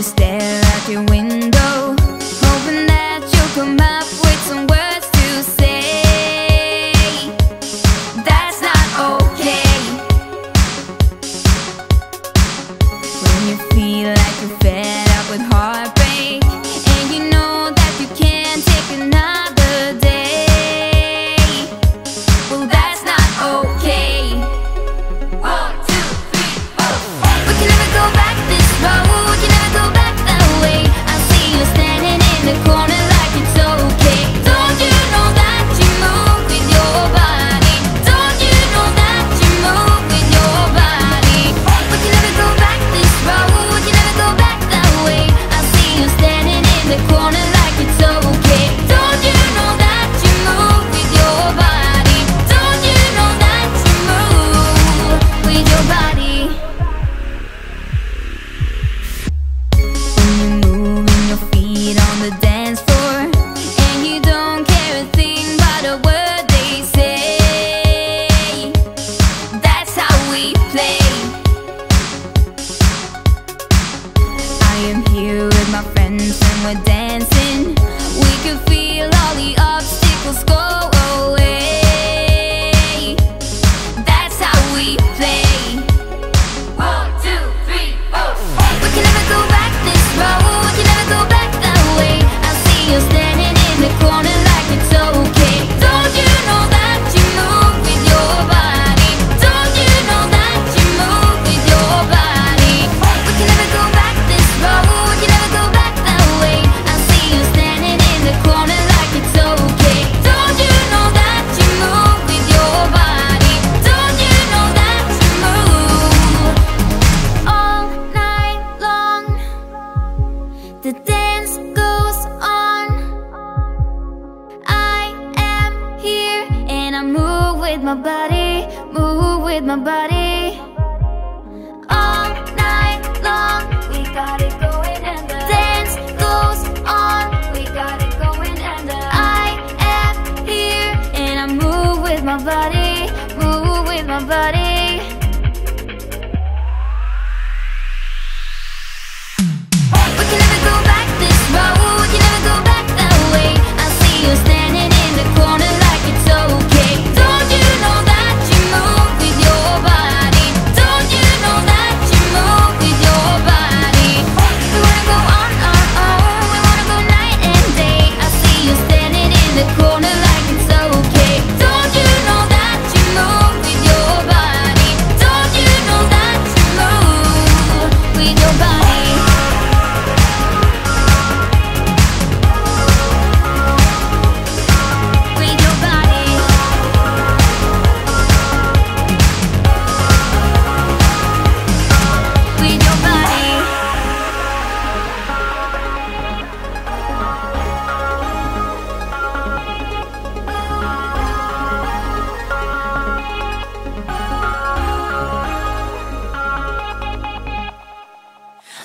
just stare out your window, hoping that you'll come up with some words to say. That's not okay. When you feel like you're fed up with heartbreak, and you know that you can't take another day, well, that's not okay. 1, 2, 3, 4. We can never go back this road, you never go back that way. I see you standing in the corner like it's okay. Don't you know that you move with your body? Don't you know that you move with your body? We can never go back this road, you never go back that way. I see you standing in the corner like it's okay. Don't you know that you move with your body? Don't you know that you move with your body? When you're moving your feet on the dance floor, and you don't care a thing about a word they say, that's how we play. I am here with my friends and we're dancing. We can feel all the obstacles go away. That's how we play. 1, 2, 3, 4. We can never go back this road, you never go back that way. I see you standing in the corner like it's okay. Don't you know that you move with your body? Don't you know that you move with your body? We can never go back this road, you never go back that way. I see you standing in the corner like it's okay. Don't you know that you move with your body? Don't you know that you move all night long? The dance goes on. I am here and I move with my body, move with my body. All night long, we got it going and the dance goes on. We got it going and I am here and I move with my body, move with my body. We can never go back this road, you never go back that way. I see you standing in the corner like it's okay. Don't you know that you move with your body? Don't you know that you move with your body? We wanna go on, we wanna go night and day. I see you standing in the corner like it's okay. Don't you know that you move with your body? Don't you know that you move with your body? With your body. With your body.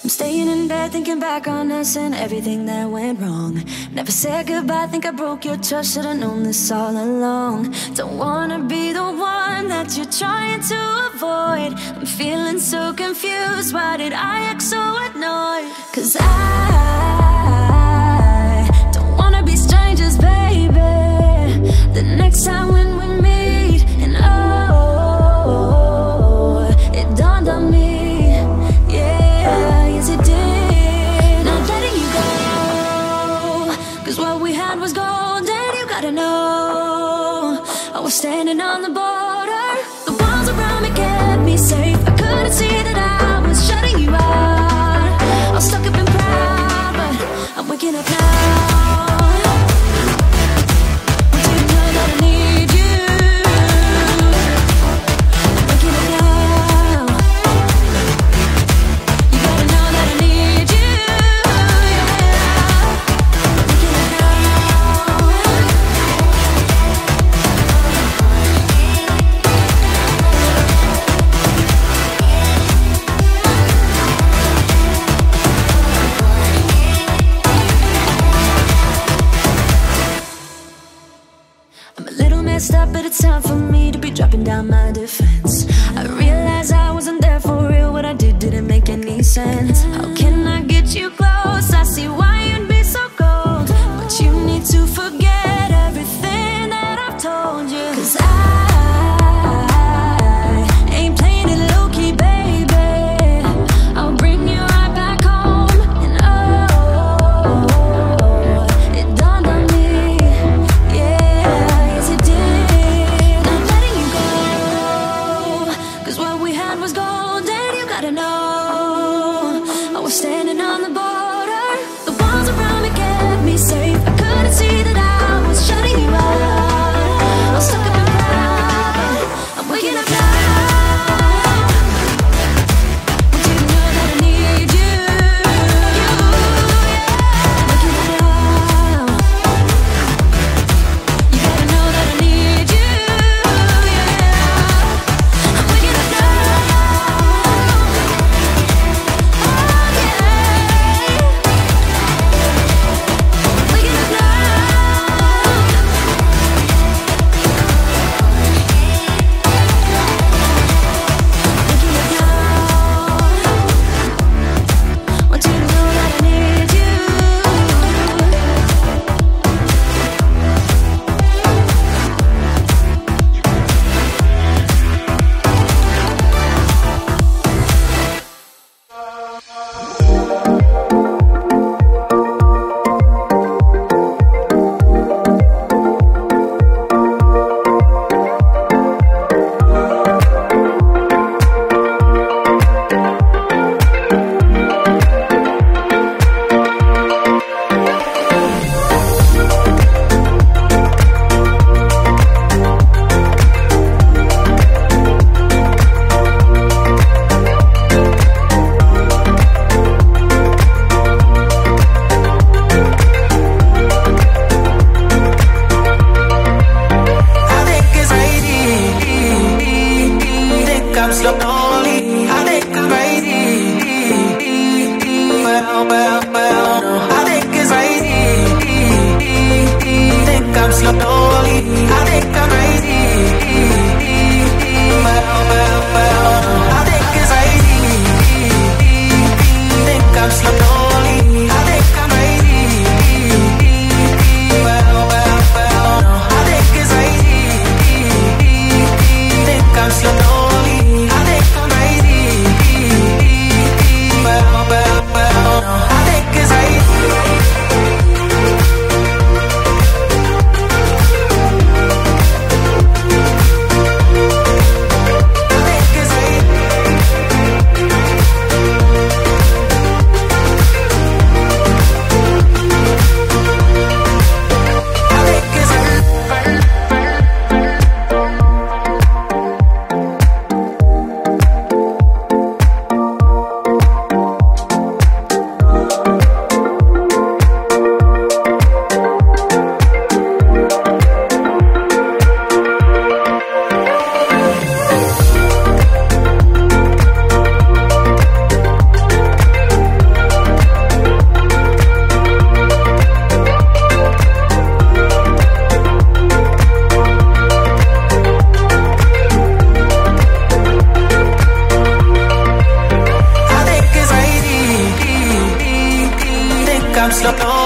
I'm staying in bed thinking back on us and everything that went wrong. Never said goodbye, think I broke your trust. Should've known this all along. Don't wanna be the one that you're trying to avoid. I'm feeling so confused, why did I act so annoyed? 'Cause I don't wanna be strangers, baby. The next time when we meet, and oh, it dawned on me. Yeah, yes it did. Not letting you go, 'cause what we had was gold. And you gotta know, I was standing on the border. The walls around me kept me safe. I couldn't see that I was shutting you out. I was stuck up and proud, but I'm waking up now. Want you to know that I need you. I'm waking up now. You gotta know that I need you. Yeah. I'm waking up now. messed up, but it's time for me to be dropping down my defense. I realize I wasn't there for real. What I did didn't make any sense. How can I get you I'm slow.